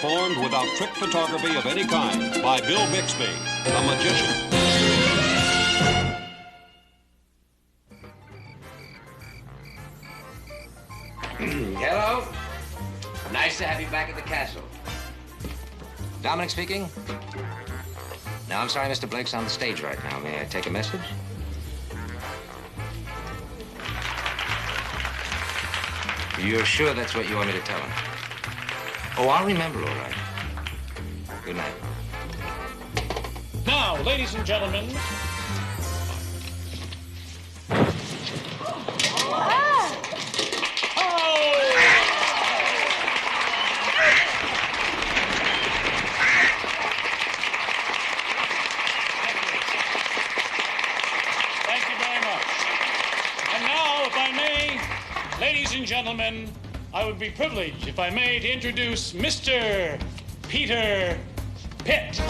performed without trick photography of any kind by Bill Bixby, the magician. Hello. Nice to have you back at the castle. Dominic speaking. No, I'm sorry, Mr. Blake's on the stage right now. May I take a message? You're sure that's what you want me to tell him? Oh, I'll remember, all right. Good night. Now, ladies and gentlemen. Ladies and gentlemen, I would be privileged, if I may, to introduce Mr. Peter Pitt.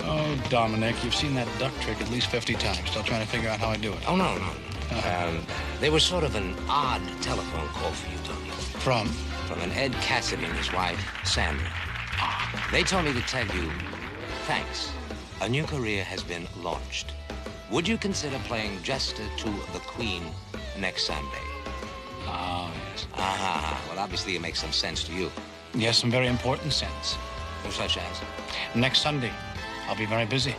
Oh, Dominic, you've seen that duck trick at least 50 times. Still trying to figure out how I do it. Oh, no. There was sort of an odd telephone call for you, Tony. From? From an Ed Cassidy and his wife, Sandra. They told me to tell you, thanks. A new career has been launched. Would you consider playing Jester to the Queen next Sunday? Oh, yes. Well, obviously it makes some sense to you. Yes, some very important sense. Such as? Next Sunday, I'll be very busy.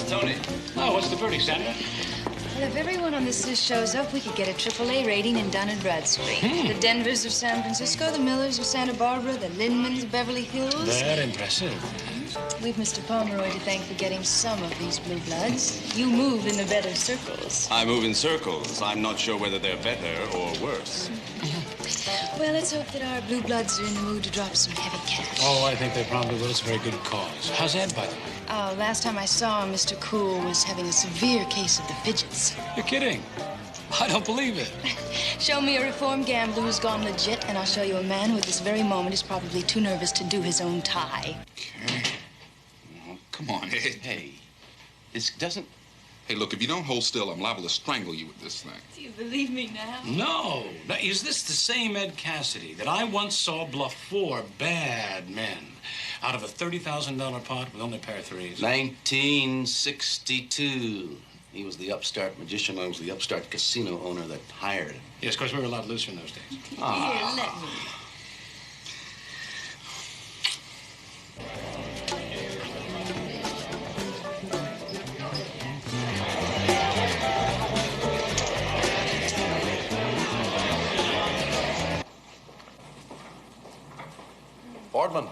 Tony. Oh, what's the verdict, Sandra? Well, if everyone on this list shows up, we could get a AAA rating in Dun & Bradstreet. The Denvers of San Francisco, the Millers of Santa Barbara, the Lindmans of Beverly Hills. Very impressive. We've Mr. Pomeroy to thank for getting some of these blue bloods. You move in the better circles. I move in circles. I'm not sure whether they're better or worse. Well, let's hope that our blue bloods are in the mood to drop some heavy cash. Oh, I think they probably will. It's a very good cause. How's Ed, by the way? Oh, last time I saw him, Mr. Cool was having a severe case of the fidgets. You're kidding. I don't believe it. Show me a reformed gambler who's gone legit, and I'll show you a man who at this very moment is probably too nervous to do his own tie. Okay. Oh, come on, Ed. Hey, this doesn't... Hey, look, if you don't hold still, I'm liable to strangle you with this thing. Do you believe me now? No. Now, is this the same Ed Cassidy that I once saw bluff 4 bad men out of a $30,000 pot with only a pair of threes? 1962. He was the upstart magician. I was the upstart casino owner that hired him. Yes, of course, we were a lot looser in those days. Here, let me. Boardman,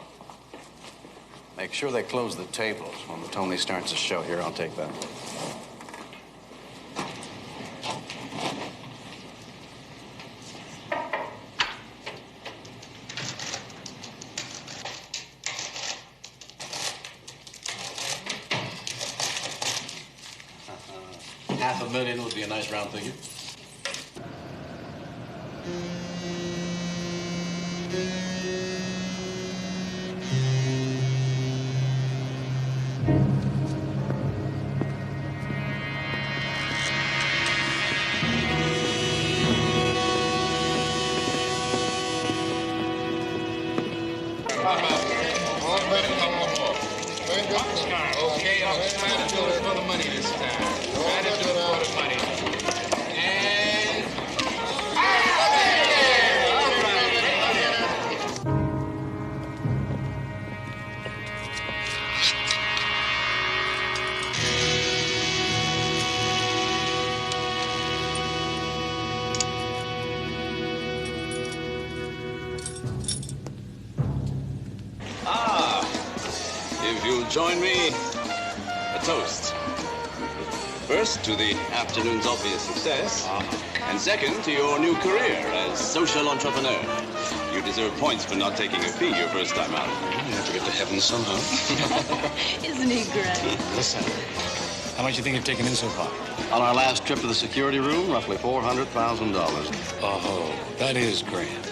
make sure they close the tables. When Tony starts the show here, I'll take that. $500,000 would be a nice round figure. Okay, I'll try to do it for the money this time. Try to do it for the money. And... you'll join me, a toast. First, to the afternoon's obvious success, and second, to your new career as social entrepreneur. You deserve points for not taking a fee your first time out. You have to get to heaven somehow. Isn't he great? Listen, how much you think you've taken in so far? On our last trip to the security room, roughly $400,000. Oh, that is grand.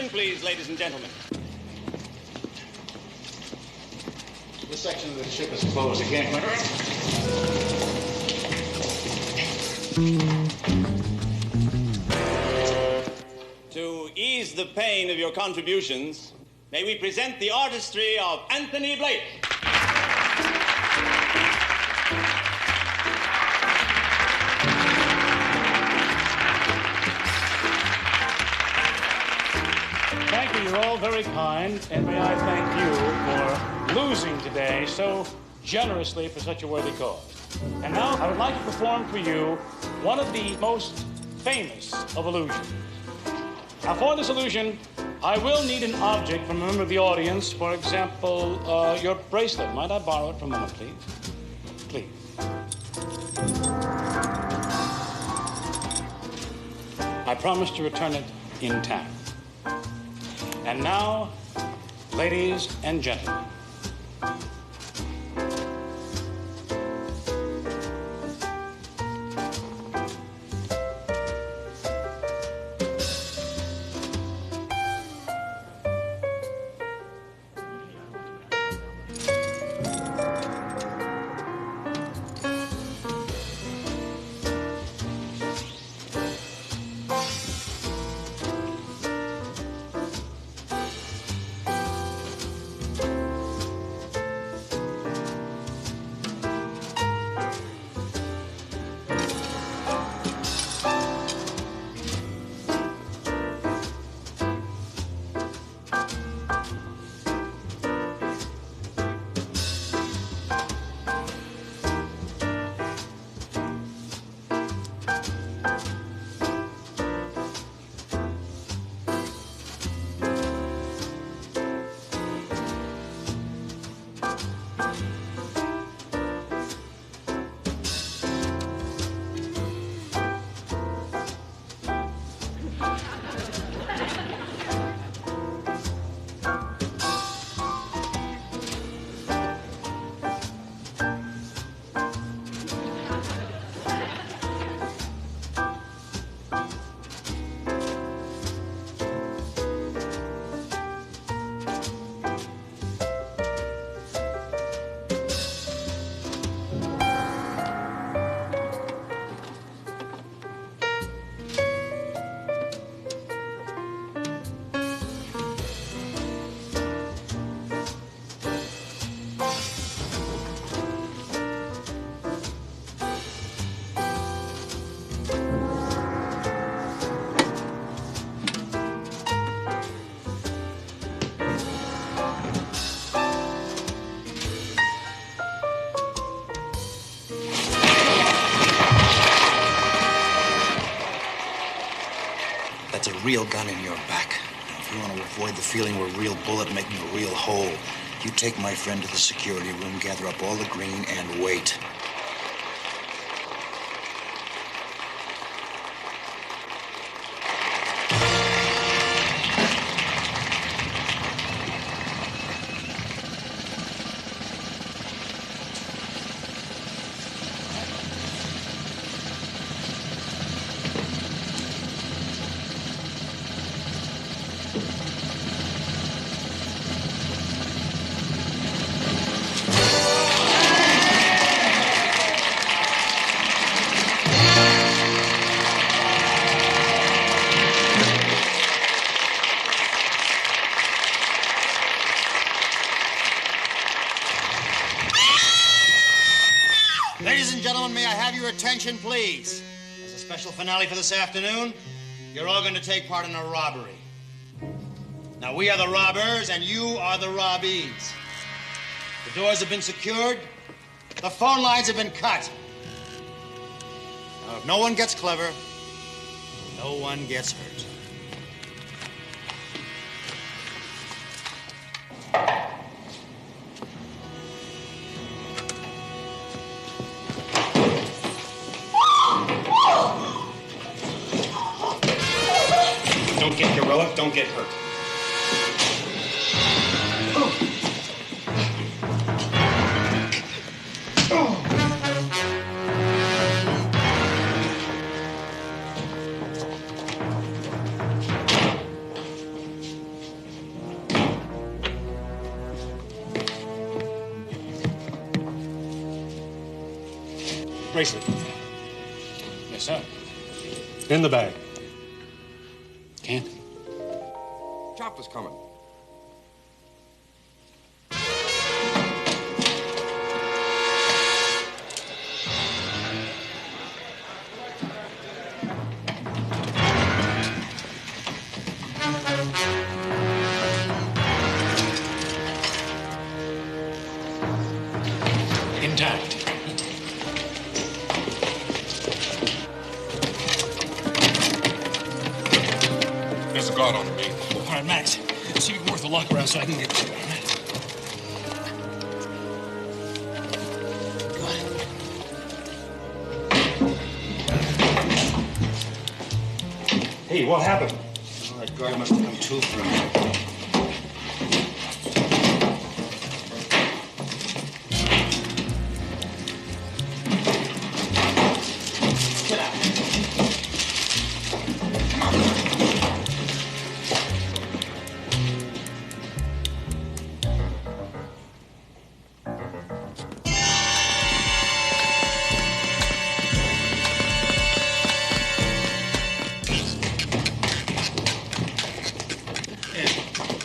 Please, ladies and gentlemen. This section of the ship is closed. You can't come To ease the pain of your contributions, may we present the artistry of Anthony Blake. Thank you. You're all very kind. And may I thank you for losing today so generously for such a worthy cause. And now I would like to perform for you one of the most famous of illusions. Now, for this illusion, I will need an object from a member of the audience. For example, your bracelet. Might I borrow it for a moment, please? Please. I promise to return it intact. And now, ladies and gentlemen, That's a real gun in your back. Now, if you want to avoid the feeling of a real bullet making a real hole, you take my friend to the security room, gather up all the green, and wait. attention, please. As a special finale for this afternoon, you're all going to take part in a robbery. Now, we are the robbers, and you are the robbees. The doors have been secured. The phone lines have been cut. Now, if no one gets clever, no one gets hurt. Don't get heroic, don't get hurt. Bracelet. Yes, sir. In the bag. Can't. Chopper's coming. Intact. There's a guard on the beat. All right, Max. See if you can work the lock around so I can get to it. Hey, what happened? Well, that guard must have come to for a minute. Get out.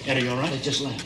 Ed, are you all right? I just left.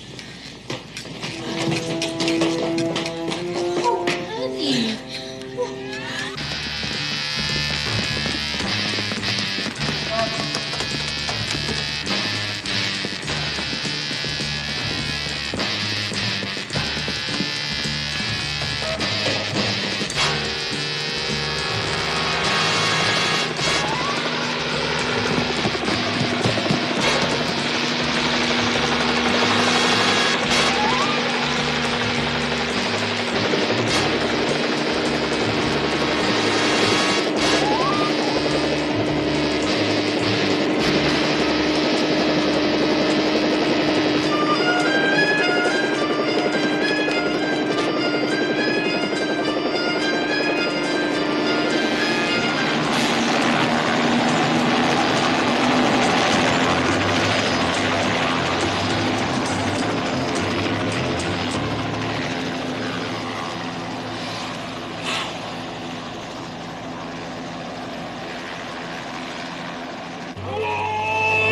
Oh,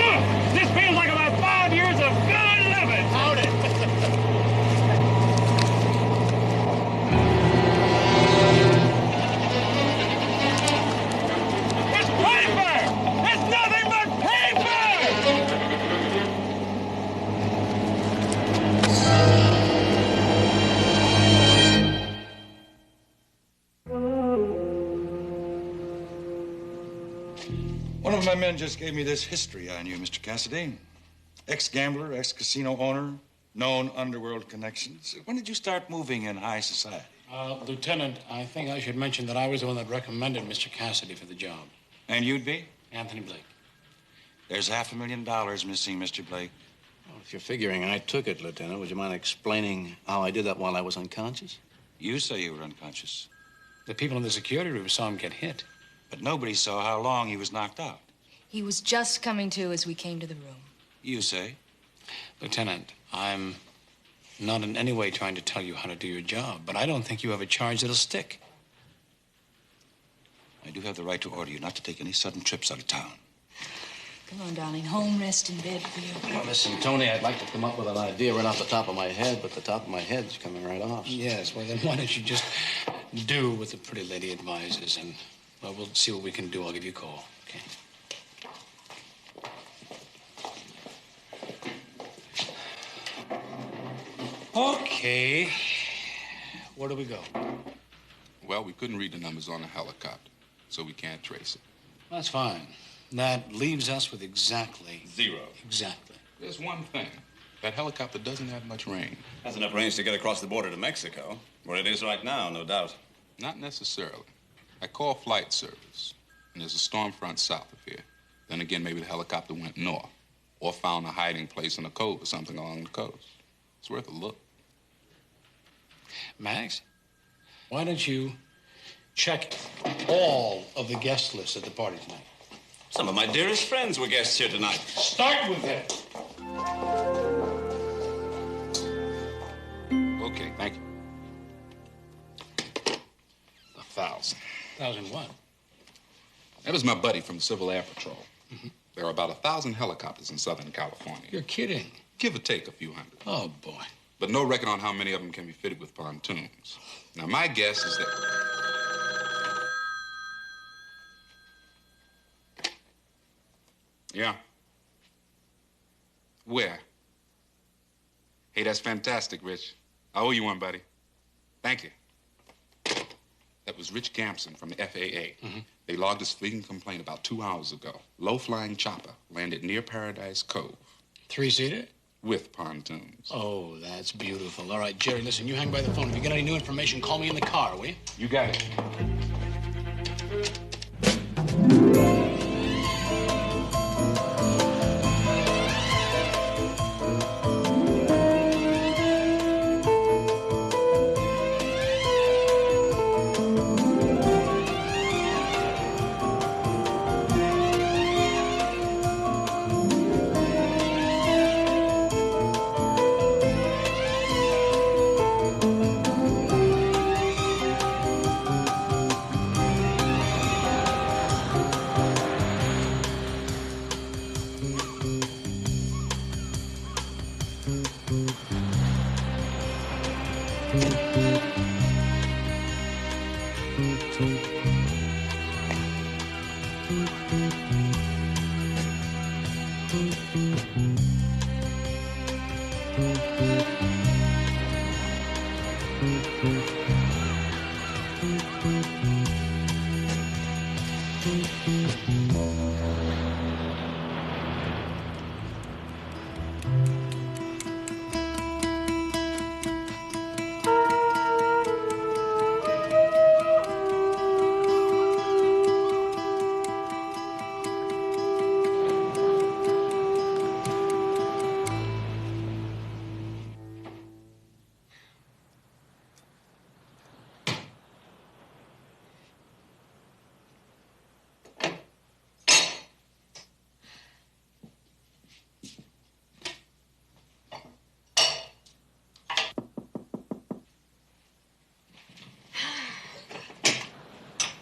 honey. This feels like about 5 years of good living. Howdy. It's paper! It's nothing but paper! One of my men just gave me this history on you, Mr. Cassidy. Ex-gambler, ex-casino owner, known underworld connections. When did you start moving in high society? Lieutenant, I think I should mention that I was the one that recommended Mr. Cassidy for the job. And you'd be? Anthony Blake. There's $500,000 missing, Mr. Blake. Well, if you're figuring I took it, Lieutenant, would you mind explaining how I did that while I was unconscious? You say you were unconscious. The people in the security room saw him get hit. But nobody saw how long he was knocked out. He was just coming to as we came to the room. You say? Lieutenant, I'm not in any way trying to tell you how to do your job, but I don't think you have a charge that'll stick. I do have the right to order you not to take any sudden trips out of town. Come on, darling. Home, rest in bed for you. Well, listen, Tony, I'd like to come up with an idea right off the top of my head, but the top of my head's coming right off. Yes, well, then why don't you just do what the pretty lady advises and Well, we'll see what we can do. I'll give you a call, okay? Okay. Where do we go? Well, we couldn't read the numbers on the helicopter, so we can't trace it. That's fine. That leaves us with exactly... 0. Exactly. There's one thing. That helicopter doesn't have much range. Has enough range to get across the border to Mexico, where it is right now, no doubt. Not necessarily. I called flight service, and there's a storm front south of here. Then again, maybe the helicopter went north, or found a hiding place in a cove or something along the coast. It's worth a look. Max, why don't you check all of the guest lists at the party tonight? Some of my dearest friends were guests here tonight. Start with it. Okay, thank you. 1,000. 1,000 what? That was my buddy from the Civil Air Patrol. There are about 1,000 helicopters in Southern California. You're kidding. Give or take a few hundred. Oh, boy. But no record on how many of them can be fitted with pontoons. Now, my guess is that... Yeah. Where? Hey, that's fantastic, Rich. I owe you one, buddy. Thank you. That was Rich Gampson from the FAA. They logged his fleeting complaint about 2 hours ago. Low-flying chopper landed near Paradise Cove. 3-seater? With pontoons. Oh, that's beautiful. All right, Jerry, listen, you hang by the phone. If you get any new information, call me in the car, will you? You got it.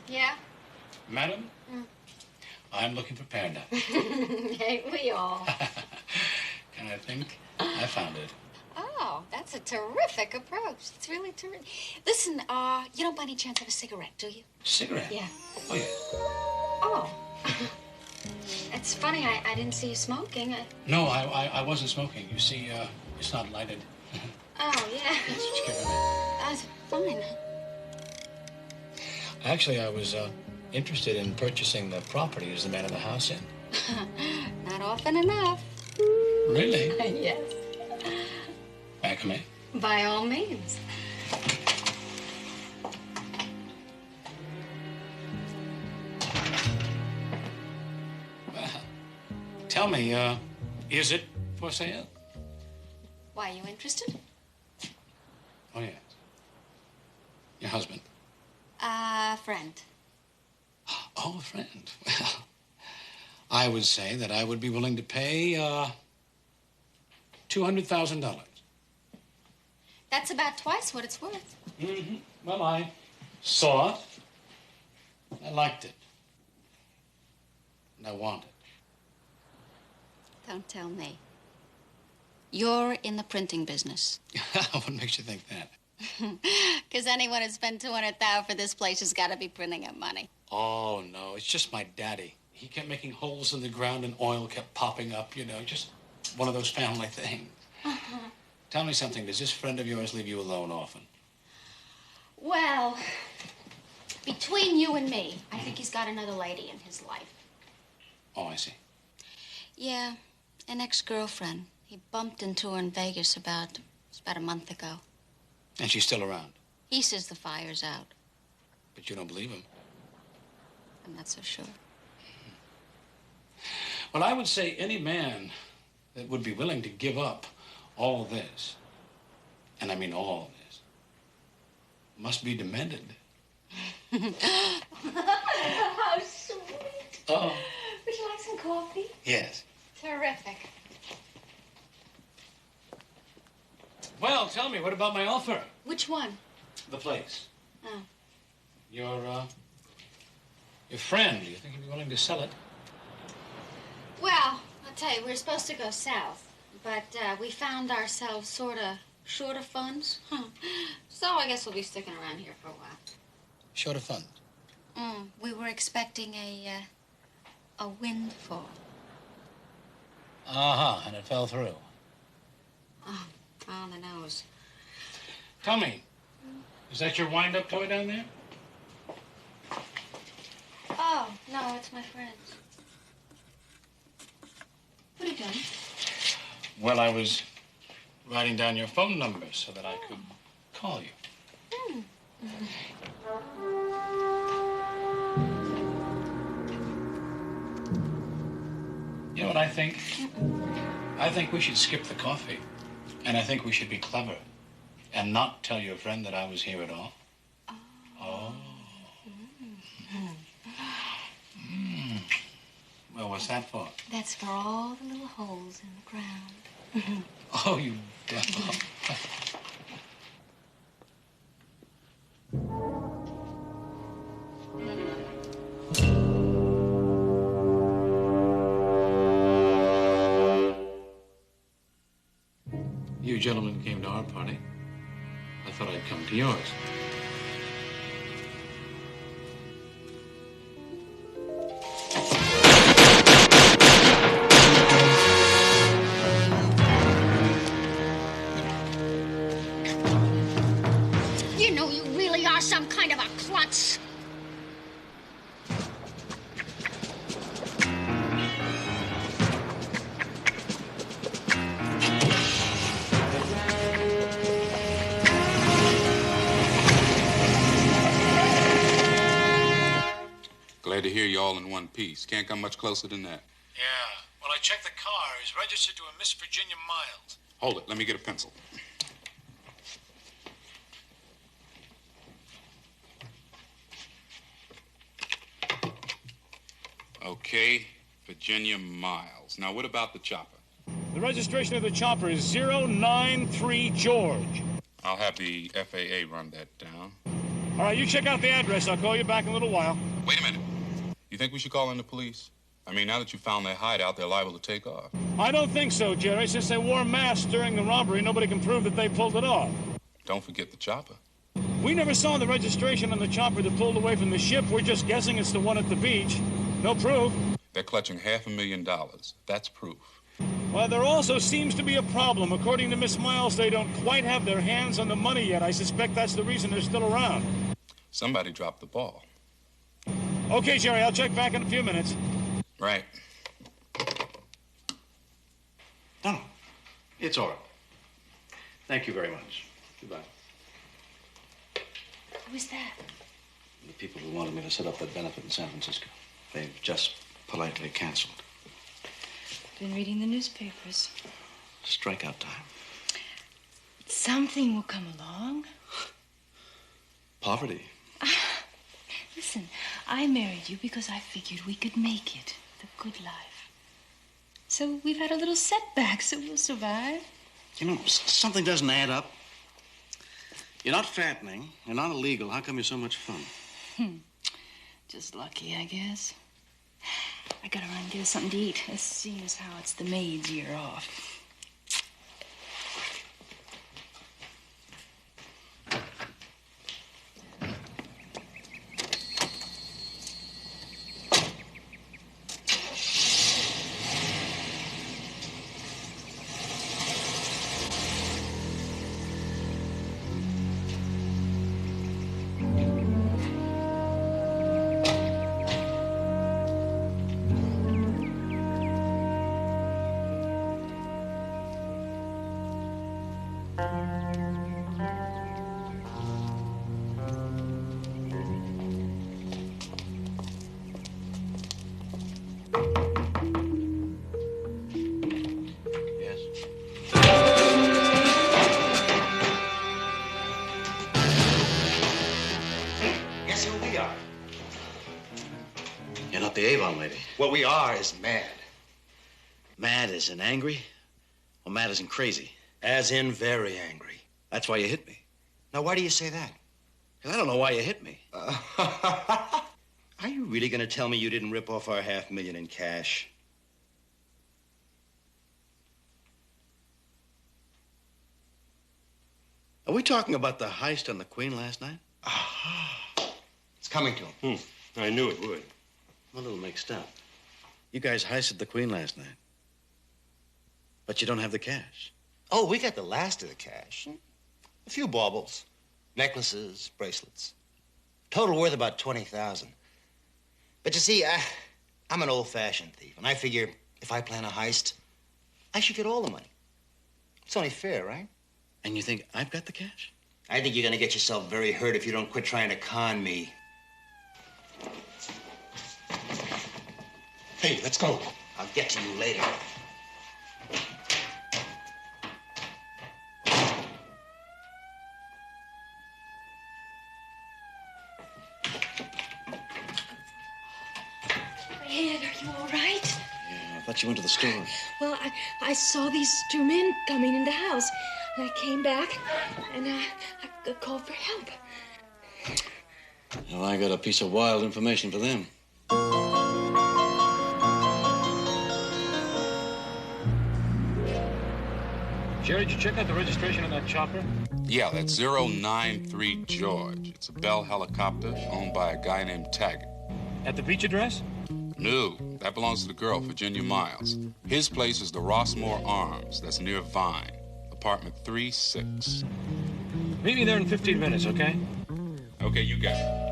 Yeah? Madam? I'm looking for Panda. Ain't we all? Can I think? I found it. Oh, that's a terrific approach. It's really terrific. Listen, you don't by any chance have a cigarette, do you? Cigarette? Yeah. Oh, yeah. Oh. It's funny, I didn't see you smoking. No, I wasn't smoking. You see, it's not lighted. Oh, yeah. That's what you give me. That's fine. Actually, I was interested in purchasing the property as the man of the house in. Not often enough. Really? Yes. May I come in? By all means. Well, tell me, is it for sale? Why, are you interested? Oh, yes. Your husband? Friend. Oh, a friend. Well, I would say that I would be willing to pay, $200,000. That's about twice what it's worth. Well, I saw it. I liked it. And I want it. Don't tell me. You're in the printing business. What makes you think that? Because anyone who spent $200,000 for this place has got to be printing up money. Oh, no, it's just my daddy. He kept making holes in the ground and oil kept popping up, you know, just one of those family things. Tell me something. Does this friend of yours leave you alone often? Well, between you and me, I think he's got another lady in his life. Oh, I see. Yeah, an ex-girlfriend. He bumped into her in Vegas about a month ago. And she's still around? He says the fire's out. But you don't believe him? I'm not so sure. Well, I would say any man that would be willing to give up all this, and I mean all this, must be demented. How sweet. Uh-oh. Would you like some coffee? Yes. Terrific. Well, tell me, what about my offer? Which one? The place. Oh. Your friend, do you think he'd be willing to sell it? Well, I'll tell you, we were supposed to go south, but we found ourselves sort of short of funds. So I guess we'll be sticking around here for a while. Short of funds? We were expecting a windfall. Uh-huh, and it fell through. Oh, on the nose. Tell me, is that your wind-up toy down there? Oh, no, it's my friend's. What are you doing? Well, I was writing down your phone number so that I could call you. You know what I think? I think we should skip the coffee. And I think we should be clever and not tell your friend that I was here at all. Oh. Well, what's that for? That's for all the little holes in the ground. Oh, you devil. You gentlemen came to our party. I thought I'd come to yours. You know, you really are some kind of a klutz. Glad to hear you all in one piece. Can't come much closer than that. Yeah. Well, I checked the car. He's registered to a Miss Virginia Miles. Hold it. Let me get a pencil. Okay, Virginia Miles. Now, what about the chopper? The registration of the chopper is 093 George. I'll have the FAA run that down. All right, you check out the address. I'll call you back in a little while. Wait a minute. You think we should call in the police? I mean, now that you found their hideout, they're liable to take off. I don't think so, Jerry. Since they wore masks during the robbery, nobody can prove that they pulled it off. Don't forget the chopper. We never saw the registration on the chopper that pulled away from the ship. We're just guessing it's the one at the beach. No proof. They're clutching $500,000. That's proof. Well, there also seems to be a problem. According to Miss Miles, they don't quite have their hands on the money yet. I suspect that's the reason they're still around. Somebody dropped the ball. Okay, Jerry, I'll check back in a few minutes. Right. No, it's all right. Thank you very much. Goodbye. Who is that? The people who wanted me to set up that benefit in San Francisco. They've just politely canceled. Been reading the newspapers. Strikeout time. Something will come along. Poverty. Listen, I married you because I figured we could make it. The good life. So we've had a little setback, so we'll survive. You know, something doesn't add up. You're not fattening. You're not illegal. How come you're so much fun? Just lucky, I guess. I gotta run and get us something to eat, seeing as how it's the maid's year off. lady. What we are is mad. Mad as in angry, or mad as in crazy? As in very angry. That's why you hit me. Now, why do you say that? Because I don't know why you hit me. Are you really going to tell me you didn't rip off our $500,000 in cash? Are we talking about the heist on the Queen last night? It's coming to him. I knew it would. I'm a little mixed up. You guys heisted the Queen last night. But you don't have the cash. Oh, we got the last of the cash. A few baubles, necklaces, bracelets. Total worth about $20,000. But you see, I'm an old-fashioned thief, and I figure if I plan a heist, I should get all the money. It's only fair, right? And you think I've got the cash? I think you're gonna get yourself very hurt if you don't quit trying to con me. Hey, let's go. I'll get to you later. Ed, are you all right? Yeah, I thought you went to the store. Well, I saw these two men coming in the house. And I came back, and I called for help. Well, I got a piece of wild information for them. Jerry, did you check out the registration on that chopper? Yeah, that's 093 George. It's a Bell helicopter owned by a guy named Taggart. At the beach address? No, that belongs to the girl, Virginia Miles. His place is the Rossmore Arms. That's near Vine. Apartment 36. Meet me there in 15 minutes, okay? Okay, you got it.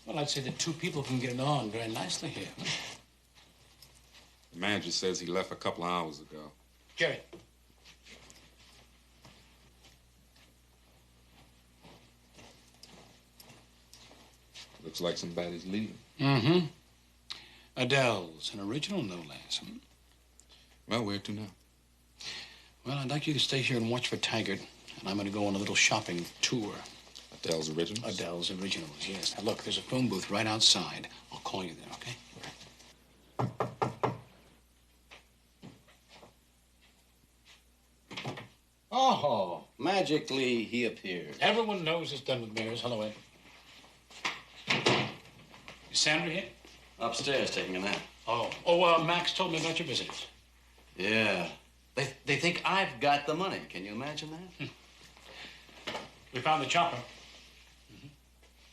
Well, I'd say that two people can get on very nicely here. The manager says he left a couple of hours ago. Jerry. Looks like somebody's leaving. Mm-hmm. Adele's, an original, no less. Well, where to now? Well, I'd like you to stay here and watch for Taggart, and I'm going to go on a little shopping tour. Adele's Originals? Adele's Originals, yes. Now, look, there's a phone booth right outside. I'll call you there, okay? Oh, magically he appeared. Everyone knows it's done with mirrors. Hello, Ed. Is Sandra here? Upstairs taking a nap. Oh, Max told me about your visitors. Yeah. They think I've got the money. Can you imagine that? We found the chopper.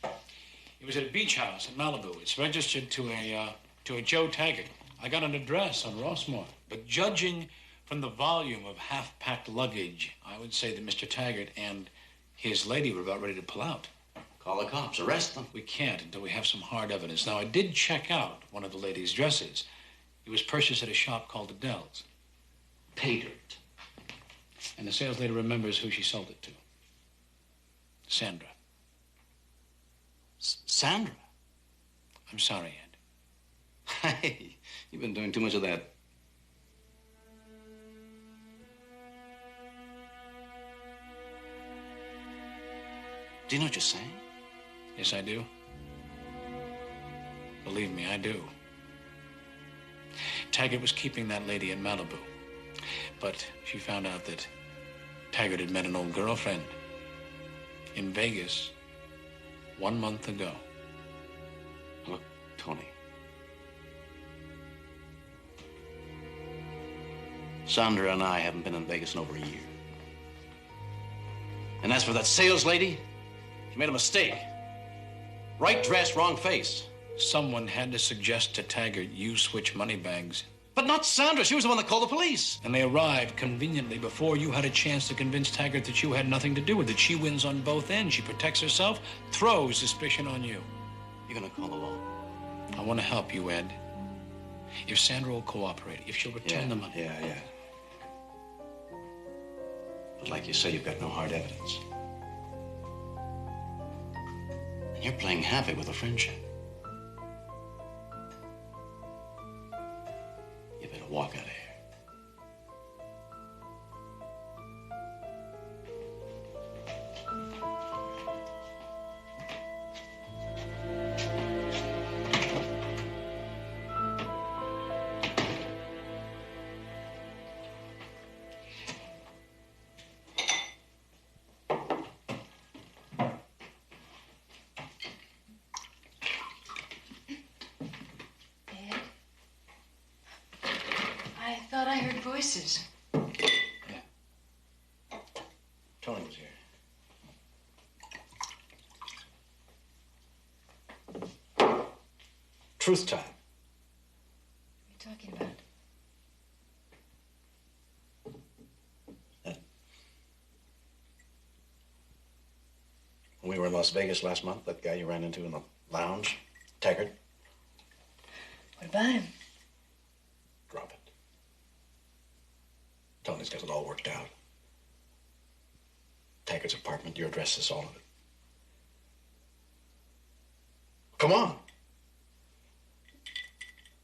It was at a beach house in Malibu. It's registered to a Joe Taggart. I got an address on Rossmore. But judging from the volume of half-packed luggage, I would say that Mr. Taggart and his lady were about ready to pull out. Call the cops. Arrest them. We can't until we have some hard evidence. Now, I did check out one of the lady's dresses. It was purchased at a shop called Adele's. Taggart. And the sales lady remembers who she sold it to. Sandra. Sandra? I'm sorry, Ed. Hey, you've been doing too much of that. Do you know what you're saying? Yes, I do. Believe me, I do. Taggart was keeping that lady in Malibu. But she found out that Taggart had met an old girlfriend in Vegas 1 month ago. Look, Tony. Sandra and I haven't been in Vegas in over a year. And as for that sales lady, she made a mistake. Right dress, wrong face. Someone had to suggest to Taggart you switch money bags. But not Sandra. She was the one that called the police. And they arrived conveniently before you had a chance to convince Taggart that you had nothing to do with it. She wins on both ends. She protects herself, throws suspicion on you. You're gonna call the law. I want to help you, Ed. If Sandra will cooperate, if she'll return the money. Yeah. But like you say, you've got no hard evidence. And you're playing havoc with a friendship. You better walk out of here. I thought I heard voices. Yeah. Tony was here. Truth time. What are you talking about? When we were in Las Vegas last month, that guy you ran into in the lounge, Taggart. What about him? Drop it. Tony's got it all worked out. Taggart's apartment, your address is all of it. Come on.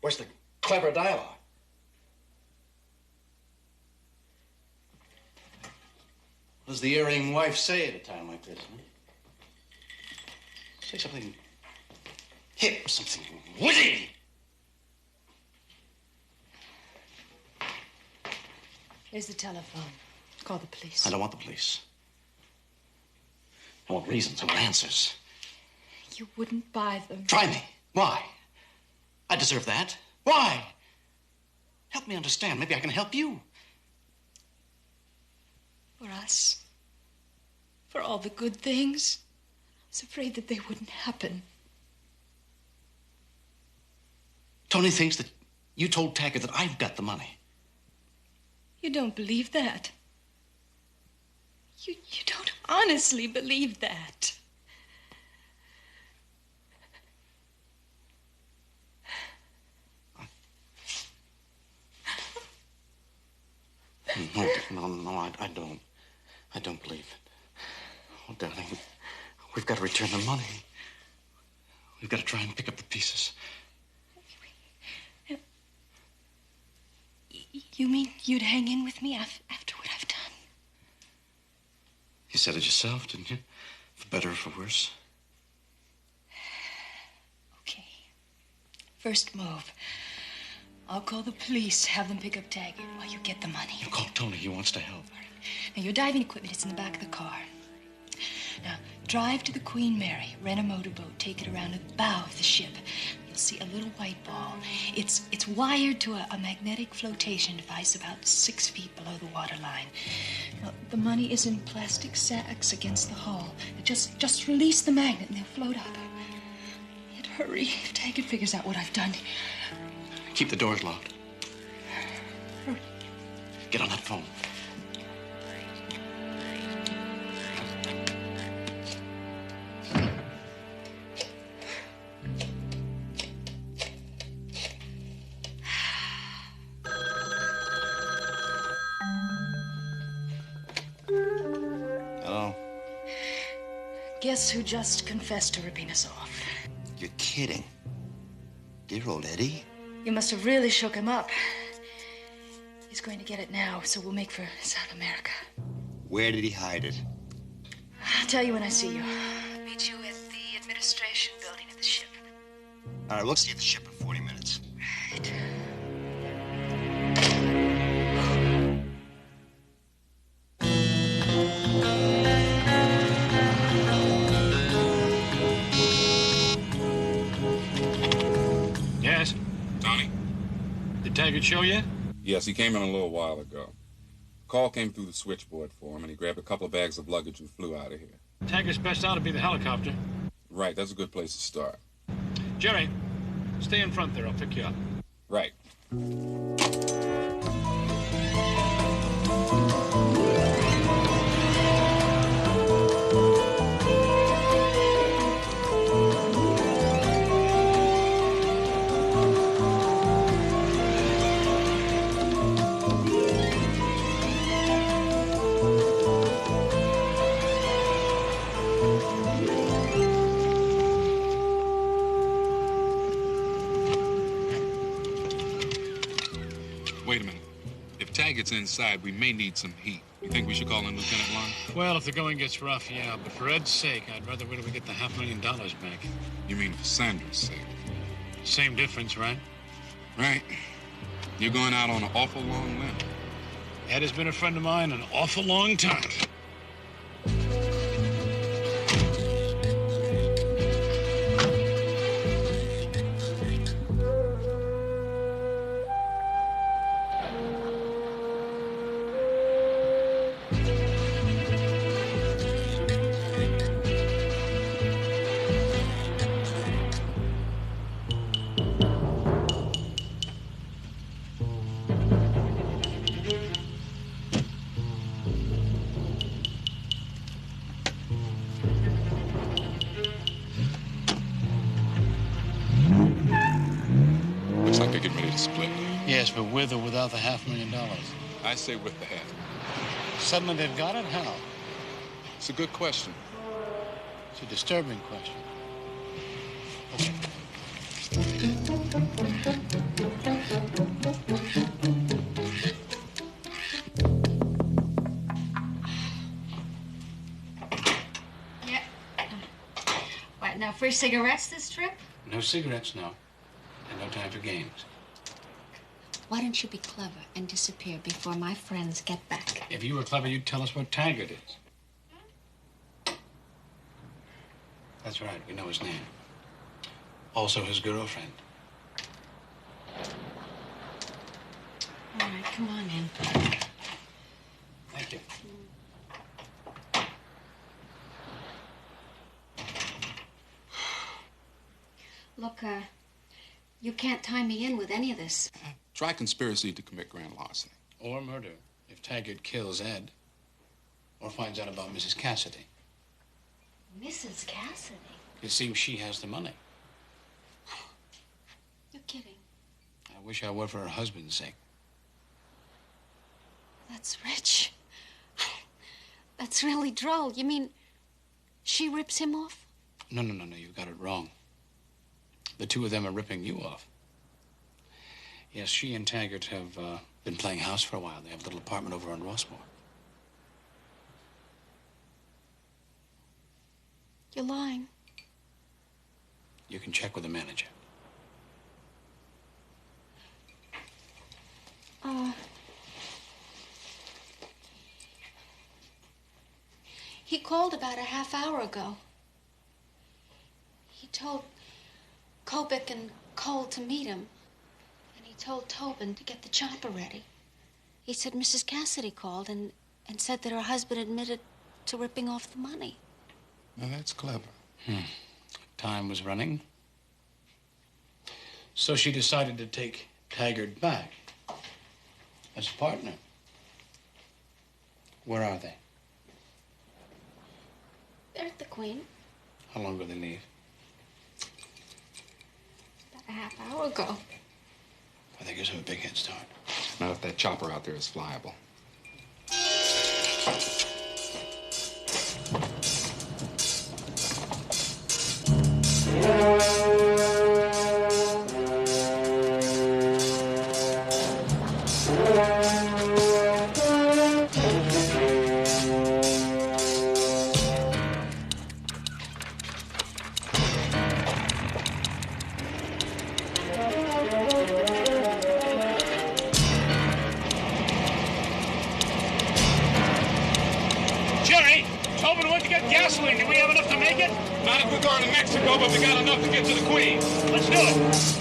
Where's the clever dialogue? What does the erring wife say at a time like this, huh? Say something hip, something witty. Here's the telephone. Call the police. I don't want the police. I want reasons. I want answers. You wouldn't buy them. Try me. Why? I deserve that. Why? Help me understand. Maybe I can help you. For us. For all the good things. I was afraid that they wouldn't happen. Tony thinks that you told Taggart that I've got the money. You don't believe that. You don't honestly believe that. No, I don't. I don't believe it. Oh, darling, we've got to return the money. We've got to try and pick up the pieces. You mean you'd hang in with me after what I've done? You said it yourself, didn't you? For better or for worse. Okay. First move. I'll call the police, have them pick up Taggart while you get the money. You call Tony. He wants to help. All right. Now, your diving equipment is in the back of the car. Now, drive to the Queen Mary, rent a motorboat, take it around to the bow of the ship. You'll see a little white ball. It's wired to a magnetic flotation device about 6 feet below the waterline. Now, the money is in plastic sacks against the hull. Just release the magnet and they'll float up. Yet hurry, if Taggart figures out what I've done. Keep the doors locked. Hurry. Get on that phone. Hello? Guess who just confessed to ripping us off? You're kidding. Dear old Eddie? You must have really shook him up. He's going to get it now, so we'll make for South America. Where did he hide it? I'll tell you when I see you. I'll meet you at the administration building at the ship. All right, we'll see you at the ship in 40 minutes. Right. Yes? Tony? Did Taggart show you? Yes, he came in a little while ago. Call came through the switchboard for him, and he grabbed a couple of bags of luggage and flew out of here. Taggart's best out to be the helicopter. Right, that's a good place to start. Jerry, stay in front there. I'll pick you up. Right. Taggart's inside. We may need some heat. You think we should call in Lieutenant Lund? Well, if the going gets rough, yeah. But for Ed's sake, I'd rather wait till we get the $500,000 back. You mean for Sandra's sake? Same difference, right? Right. You're going out on an awful long limb. Ed has been a friend of mine an awful long time. Looks like they're getting ready to split. Yes, but with or without the $500,000? I say with the half. Suddenly they've got it? How? It's a good question. It's a disturbing question. Yeah. What, no free cigarettes this trip? No cigarettes, no. And no time for games. Why don't you be clever and disappear before my friends get back? If you were clever, you'd tell us what Taggart is. That's right, we know his name. Also his girlfriend. All right, come on in. Thank you. Look, you can't tie me in with any of this. Try conspiracy to commit grand larceny. Or murder, if Taggart kills Ed. Or finds out about Mrs. Cassidy. Mrs. Cassidy? It seems she has the money. You're kidding. I wish I were for her husband's sake. That's rich. That's really droll. You mean she rips him off? No, you've got it wrong. The two of them are ripping you off. Yes, she and Taggart have been playing house for a while. They have a little apartment over on Rossmore. You're lying. You can check with the manager. He called about a half hour ago. He told Kobik and Cole to meet him. And he told Tobin to get the chopper ready. He said Mrs. Cassidy called and said that her husband admitted to ripping off the money. Now, that's clever. Time was running. So she decided to take Taggart back as a partner. Where are they? They're at the Queen. How long will they leave? About a half hour ago. Well, that gives them a big head start. Now, if that chopper out there is flyable. Jerry, Tobin went to get gasoline. Do we have enough to make it? Not if we're going to Mexico, but we got enough to get to the Queen. Let's do it.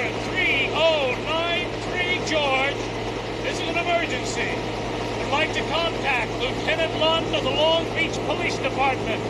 Clear 3093 George. This is an emergency. Would like to contact Lieutenant Lund of the Long Beach Police Department.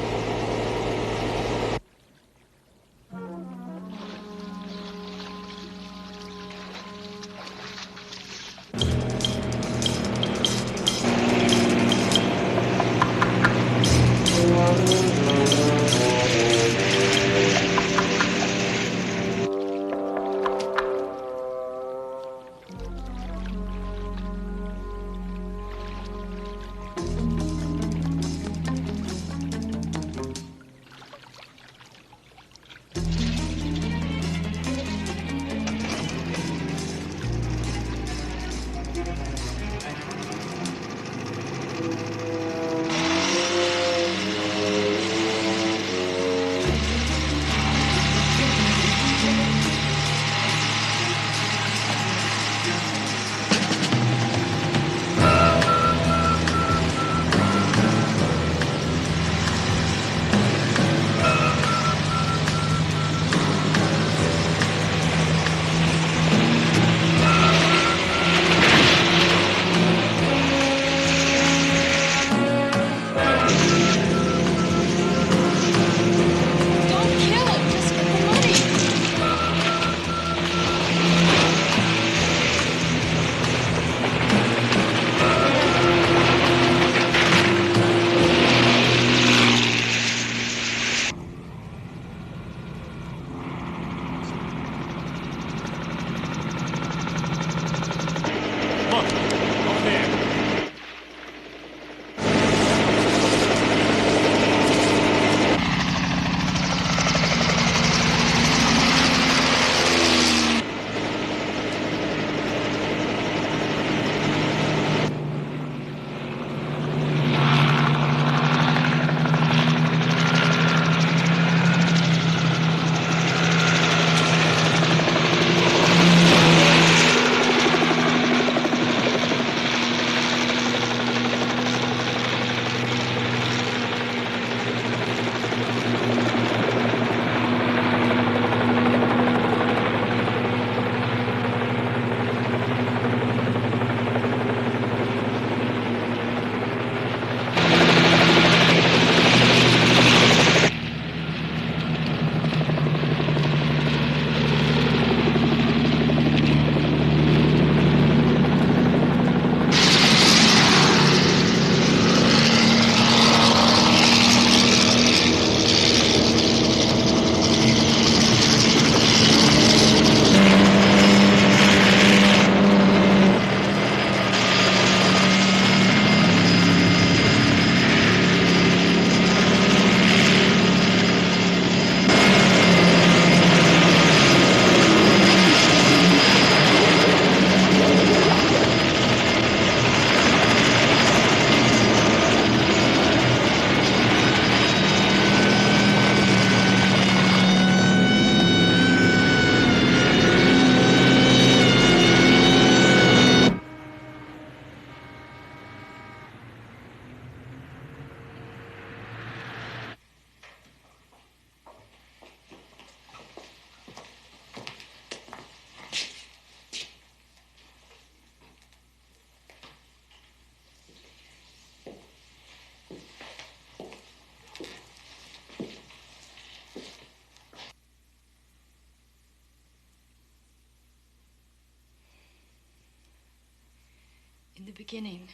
In the beginning,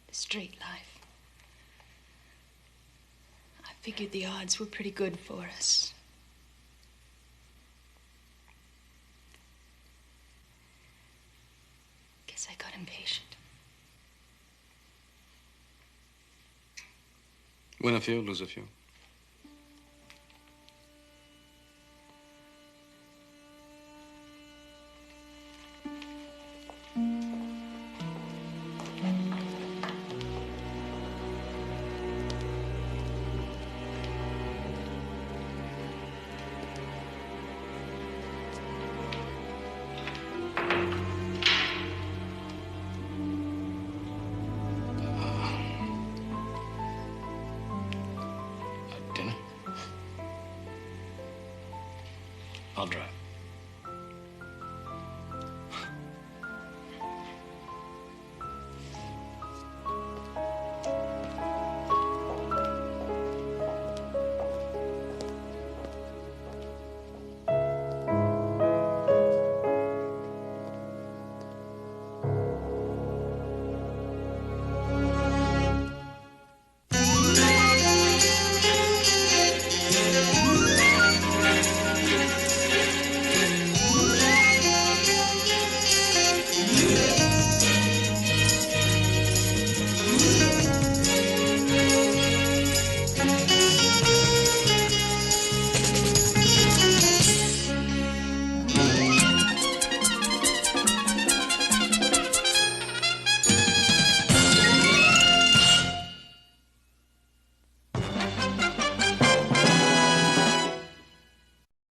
the straight life, I figured the odds were pretty good for us. Guess I got impatient. Win a few, lose a few. I'll drive.